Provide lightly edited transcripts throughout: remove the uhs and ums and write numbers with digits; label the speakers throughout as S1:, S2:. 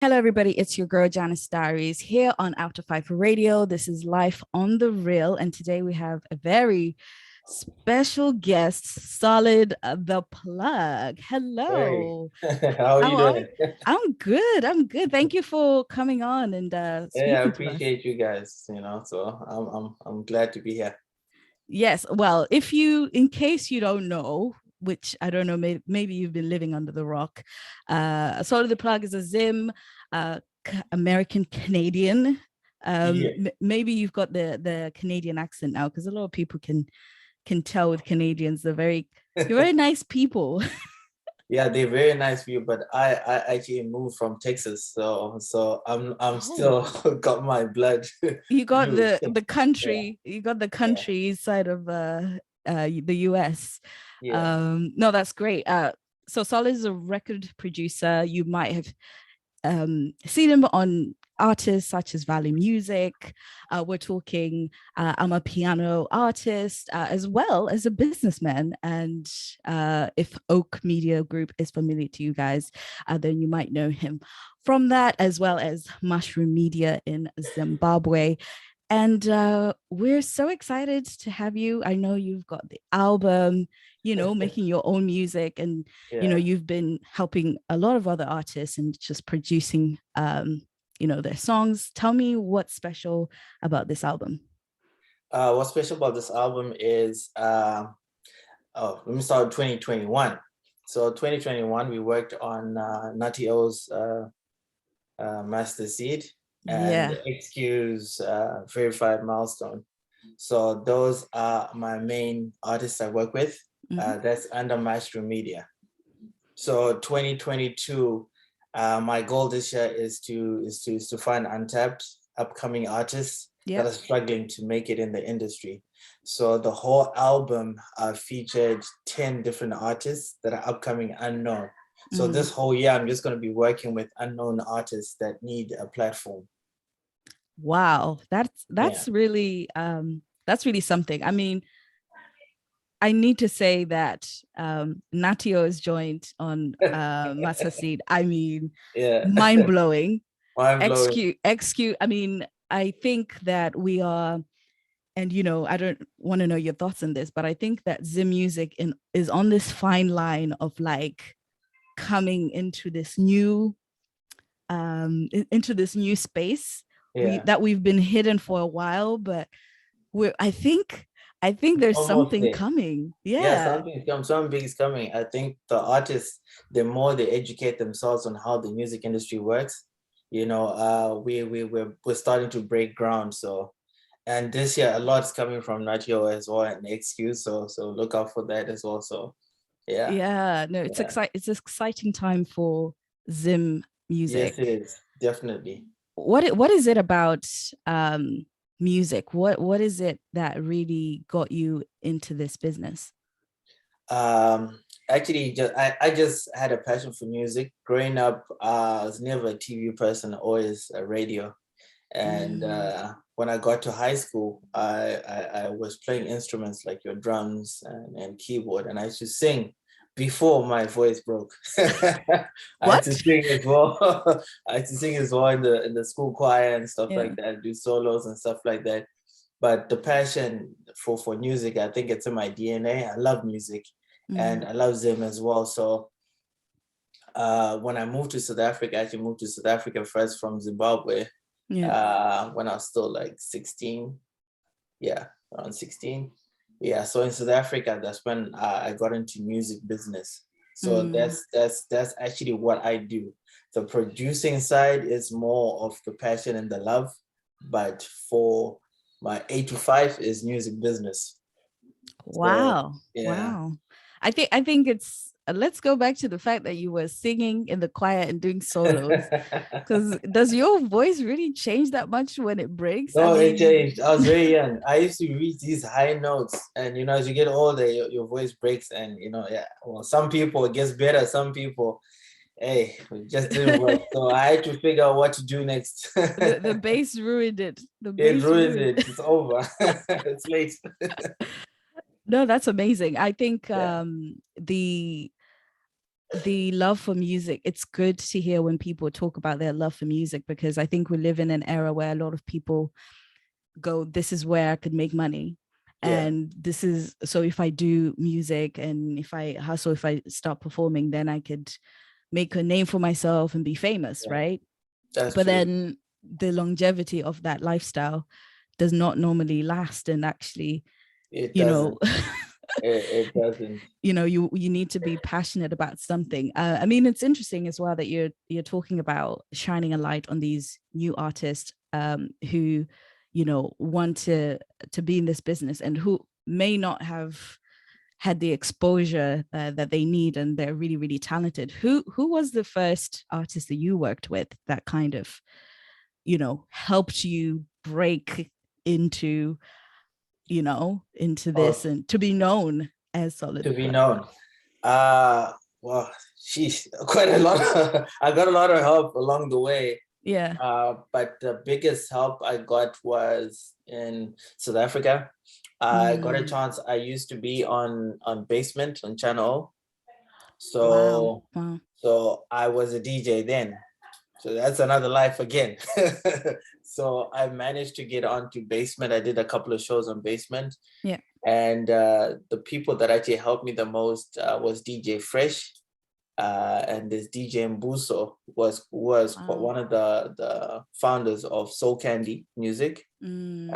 S1: Hello, everybody. It's your girl, Janice Diaries, here on After Five Radio. This is Life on the Real. And today we have a very special guest, Solid the Plug.
S2: Hey,
S1: Hello.
S2: how are you
S1: How are you?
S2: doing?
S1: I'm good. I'm good. Thank you for coming on and
S2: Yeah, I
S1: speaking to us.
S2: appreciate you guys, so I'm glad to be here.
S1: Yes. Well, in case you don't know, which I don't know, maybe you've been living under the rock, Solid the Plug is a American Canadian.
S2: Yeah.
S1: Maybe you've got the Canadian accent now, because a lot of people can tell with Canadians you're very nice people.
S2: Yeah, they're very nice view, but I actually moved from Texas, so I'm still
S1: Oh,
S2: got my blood
S1: you got
S2: blue. Yeah,
S1: you got the
S2: yeah,
S1: country side of the US.
S2: yeah.
S1: No, that's great. So Solid is a record producer. You might have seen him on artists such as Valley Music. We're talking, I'm a piano artist, as well as a businessman. And if Oak Media Group is familiar to you guys, then you might know him from that, as well as Mushroom Media in Zimbabwe. And we're so excited to have you. I know you've got the album, making your own music, and
S2: Yeah.
S1: you've been helping a lot of other artists and just producing their songs. Tell me what's special about this album.
S2: What's special about this album is let me start with 2021. So 2021, we worked on Natty O's Master Seed and
S1: Yeah.
S2: XQ's Verified Milestone. So those are my main artists I work with.
S1: Mm-hmm.
S2: That's under Mushroom Media. So 2022, my goal this year is to find untapped upcoming artists that
S1: Yep.
S2: are struggling to make it in the industry. So the whole album featured 10 different artists that are upcoming unknown. So this
S1: Mm.
S2: whole year, I'm just going to be working with unknown artists that need a platform.
S1: Wow,
S2: Yeah.
S1: that's really something. I mean, I need to say that Natio is joined on Masasid. I mean,
S2: Yeah.
S1: mind blowing.
S2: Mind blowing.
S1: XQ. I mean, I think that we are, and I don't want to know your thoughts on this, but I think that Zim music is on this fine line of like coming into this new space
S2: Yeah.
S1: we've been hidden for a while, but we're I think there's
S2: Almost
S1: something
S2: there.
S1: coming.
S2: Yeah,
S1: Yeah.
S2: something big is coming. I think the artists, the more they educate themselves on how the music industry works, we're starting to break ground. So, and this year a lot's coming from Natio as well and XQ. So look out for that as well. So yeah,
S1: Yeah, no,
S2: yeah,
S1: it's an exciting time for Zim
S2: yes, it
S1: music.
S2: is definitely.
S1: What is it about music? What is it that really got you into this business?
S2: Actually, I just had a passion for music. Growing up, I was never a TV person, always a radio. And
S1: Mm.
S2: when I got to high school, I was playing instruments like your drums and keyboard, and I used to sing before my voice broke. I had to
S1: What?
S2: sing as well. I had to sing as well in the school choir and stuff
S1: Yeah.
S2: like that, do solos and stuff like that. But the passion for music, I think it's in my DNA. I love music, and
S1: Mm.
S2: I love Zim as well. So when I moved to South Africa, I actually moved to South Africa first from Zimbabwe
S1: Yeah.
S2: when I was still like 16. Yeah, around 16. Yeah, so in South Africa, that's when I got into music business. So
S1: Mm.
S2: that's actually what I do. The producing side is more of the passion and the love, but for my 8 to 5 is music business. So
S1: Wow.
S2: yeah.
S1: Wow. I think it's let's go back to the fact that you were singing in the choir and doing solos. Because does your voice really change that much when it breaks? I
S2: No, it
S1: mean,
S2: changed. I was very young. I used to reach these high notes, and as you get older, your voice breaks, and yeah. Well, some people it gets better. Some people, hey, it just didn't work. So I had to figure out what to do next.
S1: the bass ruined it. The
S2: It
S1: bass
S2: ruined
S1: ruined.
S2: it. It's over. It's late.
S1: No, that's amazing. I think
S2: Yeah.
S1: the the love for music, it's good to hear when people talk about their love for music, because I think we live in an era where a lot of people go, this is where I could make money.
S2: Yeah,
S1: And this is, so if I do music and if I hustle, if I start performing, then I could make a name for myself and be famous,
S2: yeah,
S1: right?
S2: that's
S1: But
S2: true.
S1: then the longevity of that lifestyle does not normally last. And actually,
S2: It
S1: you know,
S2: doesn't. It doesn't.
S1: you need to be passionate about something. I mean, it's interesting as well that you're talking about shining a light on these new artists, who want to be in this business and who may not have had the exposure that they need, and they're really, really talented. Who was the first artist that you worked with that kind of helped you break into into this
S2: Oh,
S1: and to be known as
S2: to
S1: Solid?
S2: be known. Uh, well, sheesh, quite a lot. I got a lot of help along the way.
S1: Yeah.
S2: But the biggest help I got was in South Africa. I got a
S1: Mm,
S2: chance. I used to be on Basement on Channel O.
S1: wow.
S2: So
S1: Wow.
S2: so I was a DJ then. So that's another life again. So I managed to get onto Basement. I did a couple of shows on Basement.
S1: Yeah.
S2: And the people that actually helped me the most was DJ Fresh, and this DJ Mbuso was
S1: Wow.
S2: one of the founders of Soul Candy Music.
S1: Mm,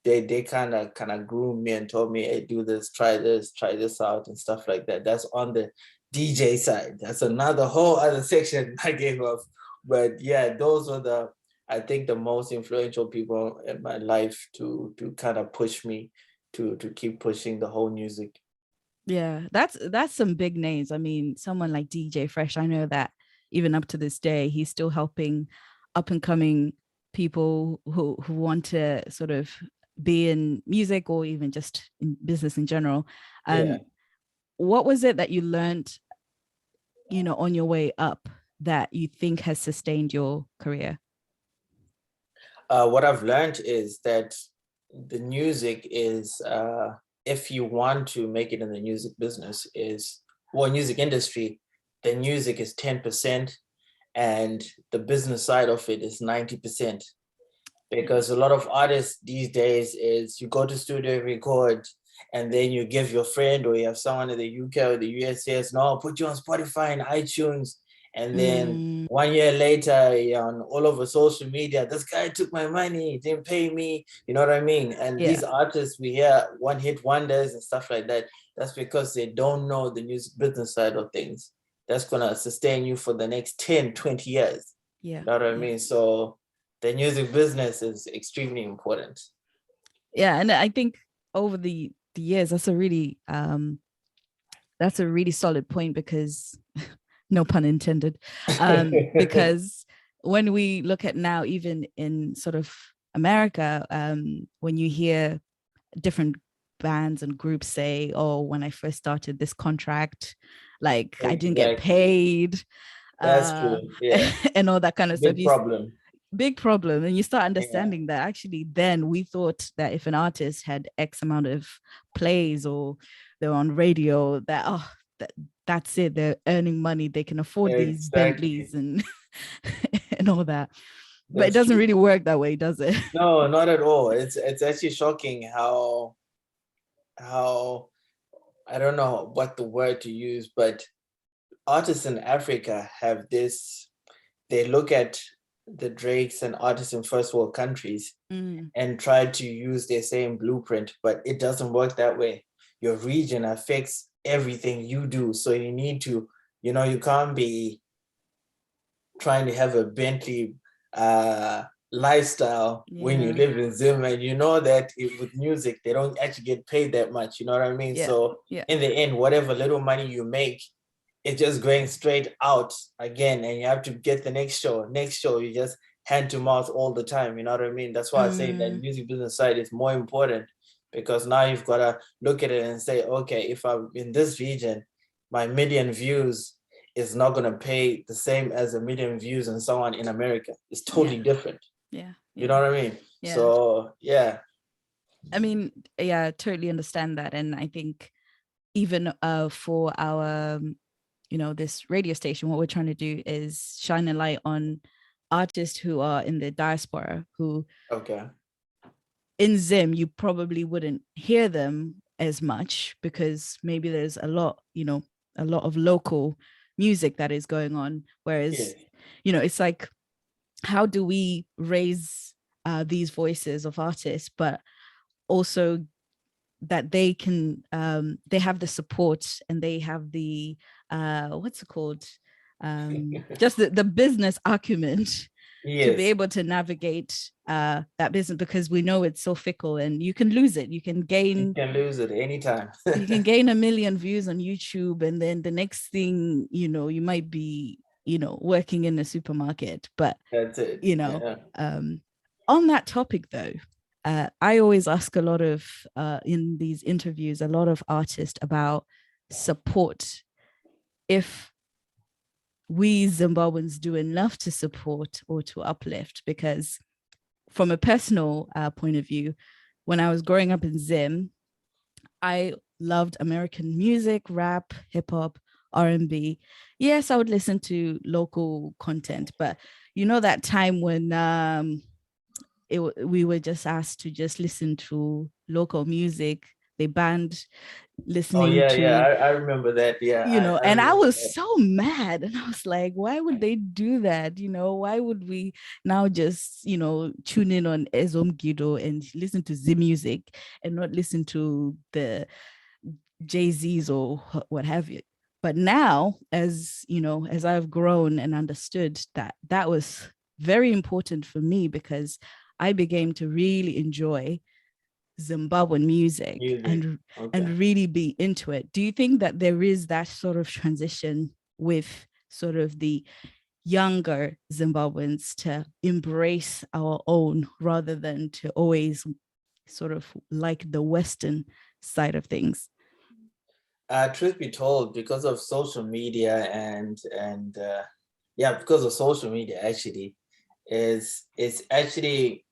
S2: They kind of groomed me and told me, hey, do this, try this out and stuff like that. That's on the DJ side. That's another whole other section I gave up. But yeah, those were I think the most influential people in my life to kind of push me to keep pushing the whole music.
S1: yeah. That's some big names. I mean, someone like DJ Fresh, I know that even up to this day, he's still helping up and coming people who want to sort of be in music or even just in business in general.
S2: Yeah.
S1: What was it that you learned, on your way up, that you think has sustained your career?
S2: What I've learned is that the music is, if you want to make it in the music business, music industry, the music is 10% and the business side of it is 90%. Because a lot of artists these days is you go to studio, record, and then you give your friend or you have someone in the UK or the US says, no, I'll put you on Spotify and iTunes. And then
S1: Mm,
S2: 1 year later, you're on all over social media, this guy took my money, didn't pay me. You know what I mean? And
S1: yeah.
S2: these artists, we hear one hit wonders and stuff like that. That's because they don't know the music business side of things. That's going to sustain you for the next 10, 20 years.
S1: Yeah.
S2: You know what I
S1: Yeah.
S2: mean? So the music business is extremely important.
S1: Yeah. And I think over the years, that's a really solid point, because no pun intended. Because when we look at now, even in sort of America, when you hear different bands and groups say, oh, when I first started this contract, like I didn't get
S2: Exactly.
S1: paid,
S2: That's
S1: uh
S2: true. Yeah.
S1: and all that kind of stuff.
S2: Big problem.
S1: Big problem. And you start
S2: Yeah.
S1: understanding that actually then we thought that if an artist had X amount of plays or they're on radio, that that's it, they're earning money, they can afford these
S2: Exactly.
S1: Bentleys and and all that. But it
S2: That's
S1: doesn't
S2: true.
S1: really work that way, does it?
S2: No, not at all. It's actually shocking how I don't know what the word to use, but artists in Africa have this, they look at the Drakes and artists in first world countries
S1: Mm,
S2: and try to use their same blueprint, but it doesn't work that way. Your region affects everything you do. So you need to, you can't be trying to have a Bentley lifestyle when you
S1: yeah.
S2: live in Zim, and you know that with music, they don't actually get paid that much. You know what I mean?
S1: Yeah.
S2: So
S1: Yeah.
S2: in the end, whatever little money you make, it's just going straight out again, and you have to get the next show. Next show, you just hand to mouth all the time. You know what I mean? That's why I say that
S1: Mm,
S2: music business side is more important, because now you've got to look at it and say, okay, if I'm in this region, my million views is not going to pay the same as a million views on someone in America. It's
S1: yeah.
S2: totally different.
S1: Yeah.
S2: You
S1: Yeah.
S2: know what I mean?
S1: Yeah.
S2: So yeah,
S1: I mean, yeah, I totally understand that. And I think even for our this radio station, what we're trying to do is shine a light on artists who are in the diaspora, who
S2: Okay.
S1: in Zim, you probably wouldn't hear them as much because maybe there's a lot of local music that is going on. Whereas,
S2: Yeah.
S1: It's like, how do we raise these voices of artists, but also that they can, they have the support and they have the, what's it called? Just the business acumen to be
S2: Yes.
S1: able to navigate that business, because we know it's so fickle and you can lose it. You can
S2: You can lose it anytime.
S1: you can gain 1 million views on YouTube, and then the next thing you might be working in a supermarket. But
S2: That's it. Yeah.
S1: on that topic though, I always ask a lot of in these interviews, a lot of artists about support. If we Zimbabweans do enough to support or to uplift, because from a personal point of view, when I was growing up in Zim, I loved American music, rap, hip hop, R&B. Yes, I would listen to local content, but that time when we were just asked to just listen to local music, they banned
S2: Oh
S1: listening
S2: yeah, yeah.
S1: to,
S2: I remember that. Yeah, I
S1: and I
S2: remember
S1: was
S2: that.
S1: so mad, and I was like, why would they do that? Why would we now just tune in on Ezom Gido and listen to Z music and not listen to the Jay-Z's or what have you? But now, as as I've grown and understood that that was very important for me, because I began to really enjoy Zimbabwean music
S2: Music.
S1: and
S2: Okay.
S1: really be into it. Do you think that there is that sort of transition with sort of the younger Zimbabweans to embrace our own rather than to always sort of like the Western side of things?
S2: Truth be told, because of social media and yeah, because of social media, actually, it's actually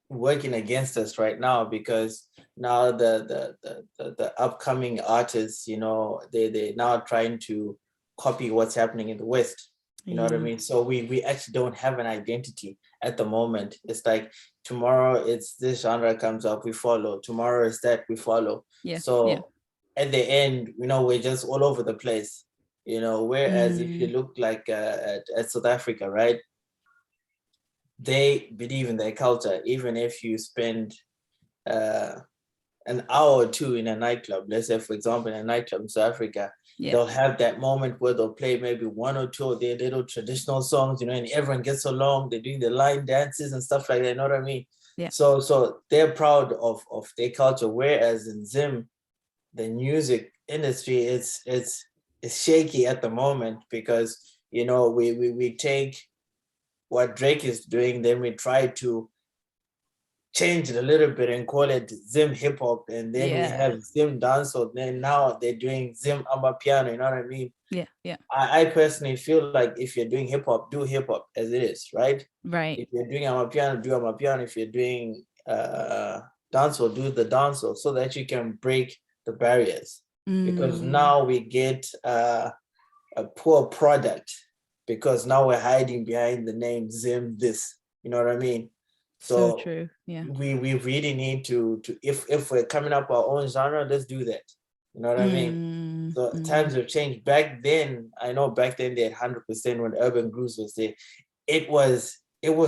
S2: working against us right now, because now the upcoming artists, they now trying to copy what's happening in the West. You know what I
S1: Yeah.
S2: mean? So we actually don't have an identity at the moment. It's like tomorrow it's this genre comes up, we follow. Tomorrow is that, we follow.
S1: Yeah. Yeah.
S2: So at the end, we're just all over the place. Whereas if you
S1: Mm,
S2: look like at South Africa, right? They believe in their culture. Even if you spend uh, an hour or two in a nightclub, let's say, for example, in a nightclub in South Africa,
S1: yeah.
S2: they'll have that moment where they'll play maybe one or two of their little traditional songs, and everyone gets along. They're doing the line dances and stuff like that. You know what I mean?
S1: Yeah.
S2: So they're proud of their culture. Whereas in Zim, the music industry, it's shaky at the moment, because we take what Drake is doing, then we try to change it a little bit and call it Zim hip hop, and then we
S1: Yeah.
S2: have Zim dancehall. Then now they're doing Zim amapiano. You know what I mean?
S1: Yeah. Yeah.
S2: I personally feel like if you're doing hip hop, do hip hop as it is, right?
S1: Right.
S2: If you're doing amapiano, do amapiano. If you're doing dancehall, do the dancehall, so that you can break the barriers. Because
S1: Mm,
S2: now we get a poor product, because now we're hiding behind the name Zim this. You know what I mean?
S1: so
S2: So
S1: true. Yeah.
S2: we really need to if we're coming up our own genre, let's do that. You know what I mean?
S1: Mm,
S2: So
S1: mm.
S2: times have changed. Back then, I know back then they had 100% when Urban Grooves was there. It was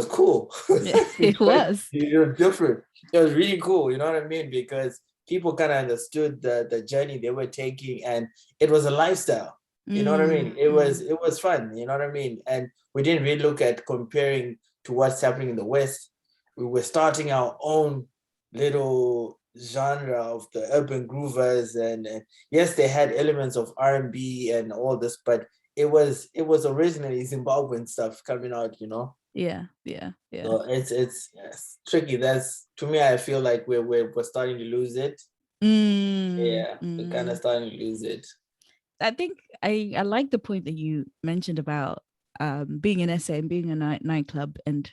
S2: cool.
S1: Yeah, it
S2: Because
S1: was.
S2: it was different. It was really cool. You know what I mean? Because people kind of understood the journey they were taking, and it was a lifestyle. You know what I
S1: Mm,
S2: mean? It was
S1: mm.
S2: it was fun. You know what I mean? And we didn't really look at comparing to what's happening in the West. We were starting our own little genre of the urban groovers, and yes, they had elements of R&B and all this, but it was originally Zimbabwean stuff coming out.
S1: Yeah, yeah, yeah.
S2: So it's tricky. That's, to me, I feel like we're starting to lose it.
S1: Mm,
S2: Yeah, we're kind of
S1: mm.
S2: starting to lose it.
S1: I think I like the point that you mentioned about being an SA and being a nightclub, and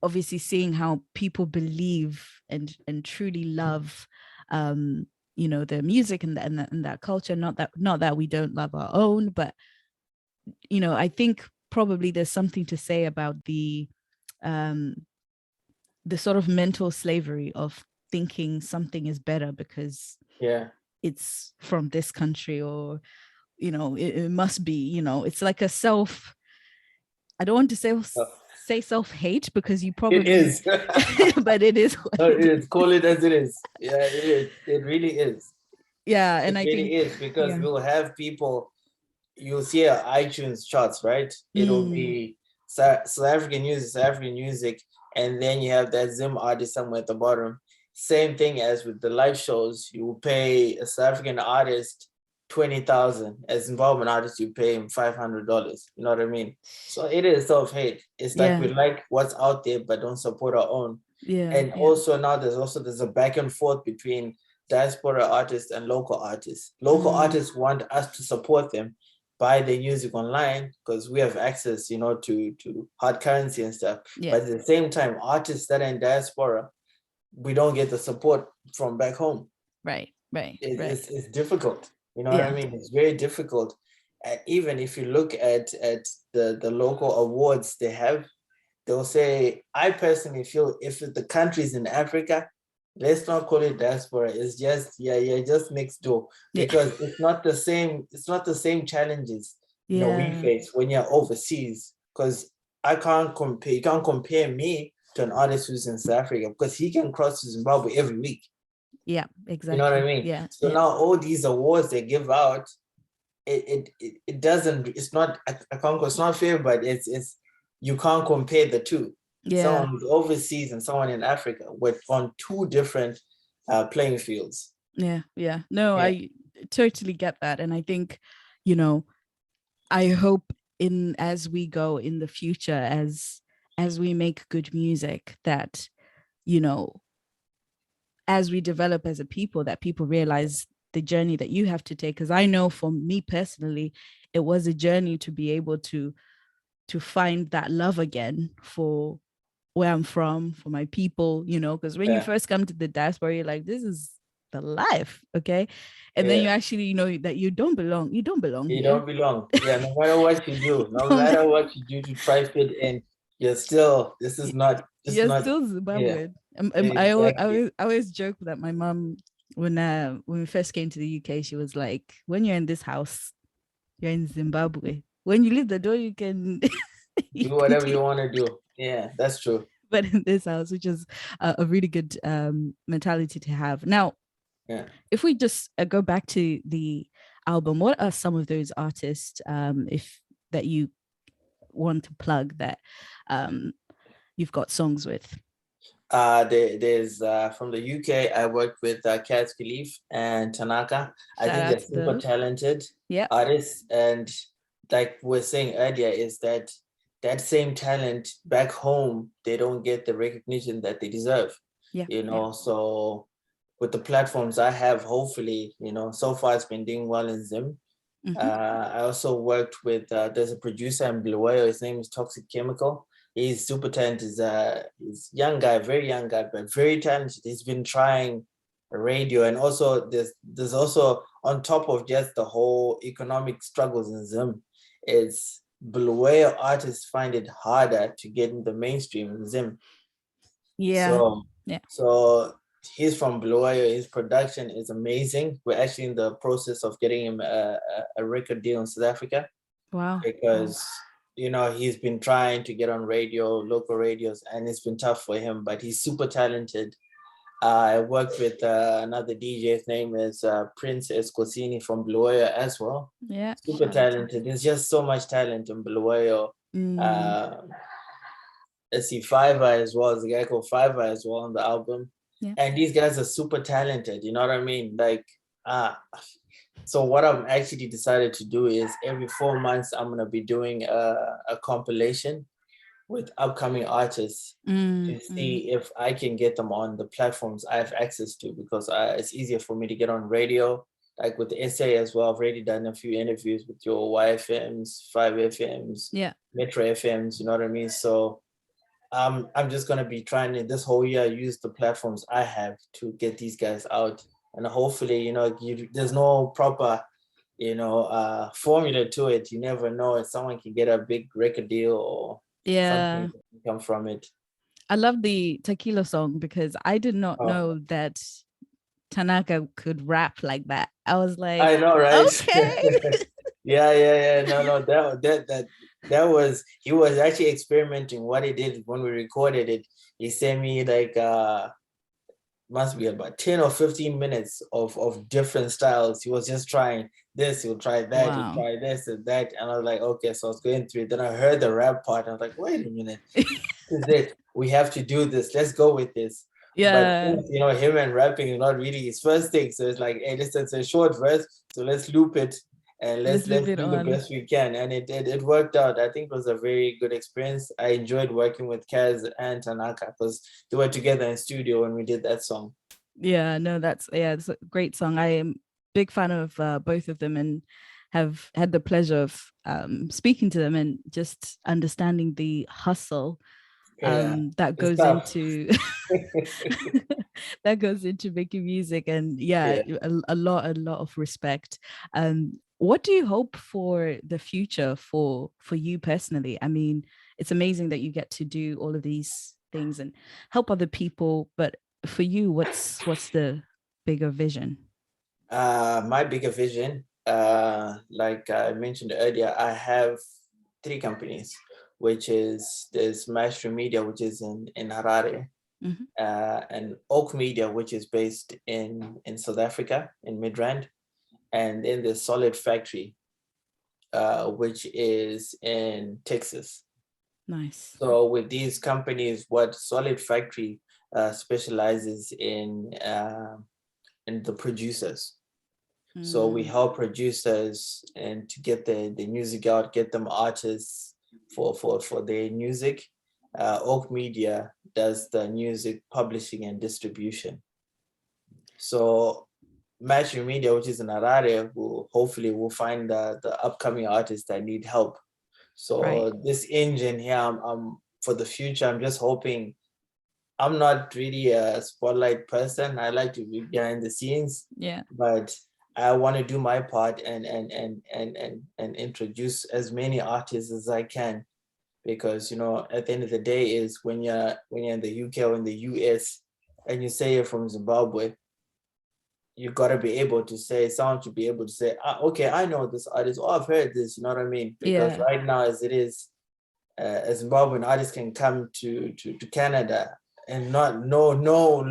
S1: obviously seeing how people believe and truly love their music and that culture. Not that we don't love our own, but I think probably there's something to say about the sort of mental slavery of thinking something is better because it's from this country, or it must be, it's like a I don't want to say self-hate, because you
S2: It
S1: probably
S2: is.
S1: but it is what
S2: It is. Call it as it is. Yeah, it is. It really is.
S1: yeah. And
S2: It
S1: I
S2: really
S1: think
S2: is, because
S1: yeah.
S2: we'll have people, you'll see iTunes charts, right? It'll be South African music, and then you have that Zim artist somewhere at the bottom. Same thing as with the live shows. You will pay a South African artist 20,000. As Zimbabwean artist, you pay him $500. You know what I mean? So it is self-hate. It's like we like what's out there, but don't support our own. And also now there's a back and forth between diaspora artists and local artists. Local artists want us to support them, buy their music online, because we have access, to hard currency and stuff. But at the same time, artists that are in diaspora, we don't get the support from back home.
S1: Right.
S2: It's difficult. You know what I mean? It's very difficult. And even if you look at the local awards they have, they'll say, I personally feel if the country's in Africa, let's not call it diaspora. It's just just next door, because it's not the same challenges we face when you're overseas. Because you can't compare me to an artist who's in South Africa, because he can cross to Zimbabwe every week.
S1: Yeah, exactly.
S2: You know what I mean? So now all these awards they give out, it doesn't, it's not, it's not fair, but it's you can't compare the two. Someone who's overseas and someone in Africa, with on two different playing fields.
S1: No, I totally get that. And I think, I hope as we go in the future, as we make good music, that, as we develop as a people, that people realize the journey that you have to take. Because I know for me personally, it was a journey to be able to find that love again for where I'm from, for my people, because when you first come to the diaspora, you're like, this is the life, okay? And then you actually that you don't belong. You don't belong.
S2: Don't belong. Yeah, no matter what you do, no matter what you do to try fit in, you're still, still
S1: Zimbabwean. I always joke that my mom, when we first came to the UK, she was like, when you're in this house, you're in Zimbabwe. When you leave the door, you can
S2: do whatever you want to do. Yeah, that's true.
S1: But in this house, which is a really good mentality to have. Now, if we just go back to the album, what are some of those artists, if that you want to plug, that you've got songs with?
S2: There's from the UK, I worked with Kaz Khalif and Tanaka. I think they're super talented artists. And like we were saying earlier, is that same talent back home, they don't get the recognition that they deserve. So with the platforms I have, hopefully, so far it's been doing well in Zim. I also worked with, there's a producer in Bulawayo, his name is Toxic Chemical. He's super talented. He's young guy, very young guy, but very talented. He's been trying radio, and also there's also, on top of just the whole economic struggles in Zim, it's Bulawayo artists find it harder to get in the mainstream in Zim. So he's from Bulawayo. His production is amazing. We're actually in the process of getting him a record deal in South Africa.
S1: Wow.
S2: Because he's been trying to get on radio, local radios, and it's been tough for him, but he's super talented. I worked with another DJ, his name is Prince Escosini from Bulawayo as well.
S1: Yeah.
S2: Super talented. There's just so much talent in Bulawayo. Let's see, Fiverr as well. There's a guy called Fiverr as well on the album.
S1: Yeah.
S2: And these guys are super talented, you know what I mean? Like, so what I've actually decided to do is every 4 months, I'm going to be doing a compilation with upcoming artists to see if I can get them on the platforms I have access to, because it's easier for me to get on radio, like with the SA as well. I've already done a few interviews with your YFMs, 5FMs, Metro FMs, you know what I mean? So I'm just going to be trying to, this whole year, use the platforms I have to get these guys out and hopefully, there's no proper, formula to it. You never know if someone can get a big record deal or something
S1: Yeah.
S2: that can come from it.
S1: I love the Tequila song because I did not
S2: Oh,
S1: know that Tanaka could rap like that. I was like,
S2: I know, right?
S1: okay.
S2: Yeah. No, that was, he was actually experimenting. What he did when we recorded it, he sent me like must be about 10 or 15 minutes of different styles. He was just trying this, he'll try that, he'll
S1: Wow.
S2: try this and that. And I was like, okay, so I was going through it. Then I heard the rap part. I was like, wait a minute, this is it. We have to do this. Let's go with this. But
S1: Yeah.
S2: him and rapping is not really his first thing. So it's like, hey, listen, it's a short verse, so let's loop it and let's
S1: Let's leave it
S2: do the
S1: on.
S2: best we can. And it worked out. I think it was a very good experience. I enjoyed working with Kaz and Tanaka because they were together in studio when we did that song.
S1: Yeah, no, it's a great song. I am big fan of both of them and have had the pleasure of speaking to them and just understanding the hustle
S2: Yeah,
S1: that
S2: it's
S1: goes
S2: tough.
S1: into that goes into making music. And yeah,
S2: Yeah.
S1: a lot of respect. What do you hope for the future for you personally? I mean, it's amazing that you get to do all of these things and help other people, but for you, what's the bigger vision?
S2: My bigger vision, like I mentioned earlier, I have three companies, which is there's Maestro Media, which is in Harare,
S1: Mm-hmm.
S2: and Oak Media, which is based in South Africa, in Midrand, and then the Solid Factory, which is in Texas.
S1: Nice.
S2: So with these companies, what Solid Factory specializes in the producers. So we
S1: Mm,
S2: help producers and to get the music out, get them artists for their music. Oak Media does the music publishing and distribution. So Matching Media, which is in Harare, will hopefully will find the upcoming artists that need help.
S1: right.
S2: So this engine here, I'm for the future, I'm just hoping. I'm not really a spotlight person. I like to be behind the scenes,
S1: Yeah.
S2: but I want to do my part and introduce as many artists as I can, because at the end of the day is when you're in the UK or in the US and you say you're from Zimbabwe, you gotta be able to say, someone should be able to say, okay, I know this artist, oh, I've heard this, you know what I mean? Because
S1: Yeah.
S2: right now as it is, a Zimbabwean artist can come to Canada and not no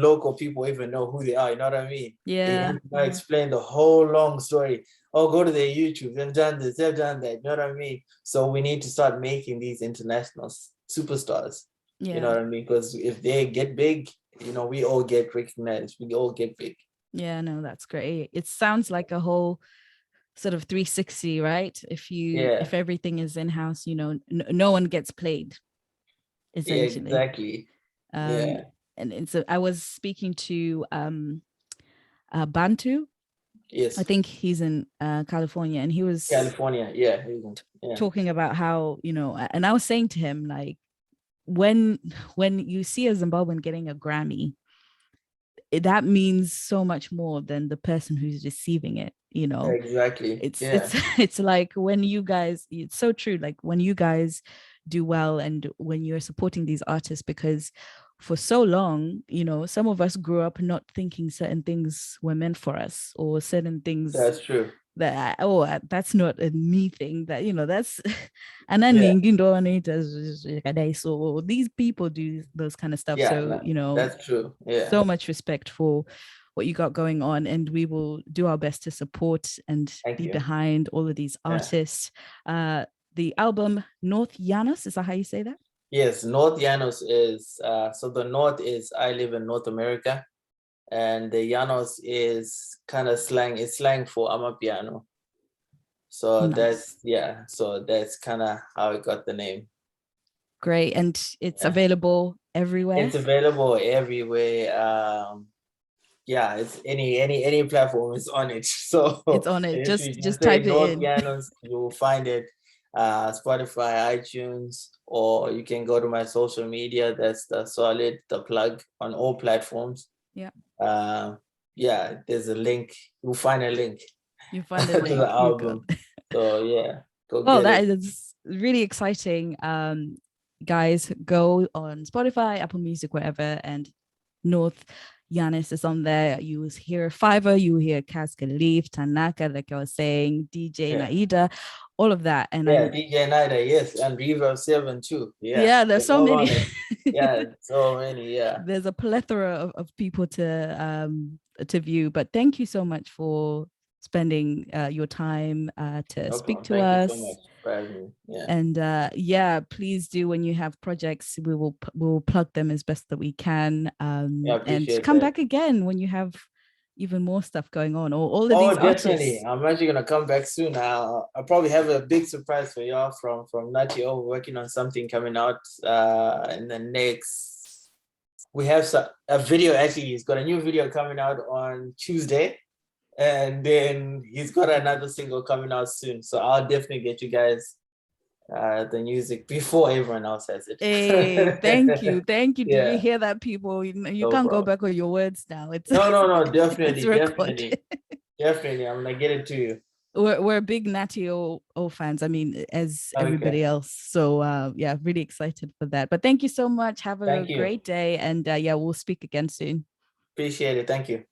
S2: local people even know who they are. You know what I mean? They
S1: Yeah.
S2: have to now explain the whole long story. Oh, go to their YouTube. They've done this. They've done that. You know what I mean? So we need to start making these international superstars. You know
S1: Yeah.
S2: what I mean? Because if they get big, we all get recognized. We all get big.
S1: Yeah, no, that's great. It sounds like a whole sort of 360, right?
S2: Yeah.
S1: If everything is in-house, no one gets played,
S2: Yeah.
S1: essentially.
S2: Exactly.
S1: Um,
S2: Yeah.
S1: and so I was speaking to Bantu. I
S2: Yes.
S1: think he's in California, and he was
S2: California. Yeah. Yeah.
S1: talking about how, and I was saying to him, like, when you see a Zimbabwean getting a Grammy, that means so much more than the person who's receiving it.
S2: Exactly.
S1: It's
S2: Yeah.
S1: it's it's like when you guys, it's so true, like when you guys do well and when you're supporting these artists, because for so long, some of us grew up not thinking certain things were meant for us, or certain things
S2: That's true.
S1: that, that's not a me thing, that that's and then
S2: Yeah.
S1: so these people do those kind of stuff.
S2: Yeah.
S1: So
S2: No, that's true. Yeah.
S1: so much respect for what you got going on, and we will do our best to support and
S2: Thank
S1: be
S2: you.
S1: behind all of these
S2: Yeah.
S1: artists. The album North Yanos, is that how you say that?
S2: Yes. North Llanos is so the North is I live in North America, and the Llanos is kind of slang. It's slang for Amapiano. So
S1: Nice.
S2: that's kind of how it got the name.
S1: Great. And it's
S2: Yeah.
S1: available everywhere.
S2: It's available everywhere. Yeah, it's any platform is on it. So
S1: It's on it.
S2: if
S1: just
S2: you just
S1: just
S2: say
S1: type it
S2: North
S1: in.
S2: Llanos, you will find it. Spotify, iTunes, or you can go to my social media. That's the Solid, the plug on all platforms.
S1: Yeah.
S2: Uh, yeah, there's a link. You'll find a link
S1: You find a
S2: to the
S1: link. You got.
S2: album. So yeah, go
S1: Well,
S2: get
S1: that
S2: it.
S1: is really exciting. Guys, go on Spotify, Apple Music, wherever, and North Janice is on there. You will hear Fiverr, you will hear Casca Leaf, Tanaka, like I was saying, DJ
S2: Yeah.
S1: Naida, all of that. And
S2: Yeah,
S1: I'm
S2: DJ Nida, yes, and Reverb 7 too. Yeah,
S1: yeah, there's
S2: they're
S1: so
S2: all on
S1: many.
S2: it. Yeah, so many. Yeah,
S1: There's a plethora of people to view. But thank you so much for spending your time to
S2: no
S1: speak
S2: problem.
S1: to
S2: Thank you so much
S1: us.
S2: for having me. Yeah,
S1: And yeah, please do, when you have projects, we'll plug them as best that we can,
S2: yeah, I
S1: and
S2: appreciate
S1: come
S2: that.
S1: back again when you have even more stuff going on, or all of
S2: Oh,
S1: these
S2: definitely.
S1: artists.
S2: I'm actually gonna come back soon. I'll probably have a big surprise for y'all from Natty. Oh, working on something coming out in the next. We have a video actually. He's got a new video coming out on Tuesday, and then he's got another single coming out soon. So I'll definitely get you guys the music before everyone else has it.
S1: Hey, thank you, thank you. Did you
S2: Yeah,
S1: hear that, people? You
S2: no
S1: can't go
S2: problem.
S1: back on your words now. It's
S2: No, no, no,
S1: it's
S2: definitely,
S1: recorded.
S2: definitely, definitely. I'm gonna get it to you.
S1: We're big Natty O fans. I mean, as
S2: Okay.
S1: everybody else. So yeah, really excited for that. But thank you so much. Have a
S2: Thank you.
S1: great day, and yeah, we'll speak again soon.
S2: Appreciate it. Thank you.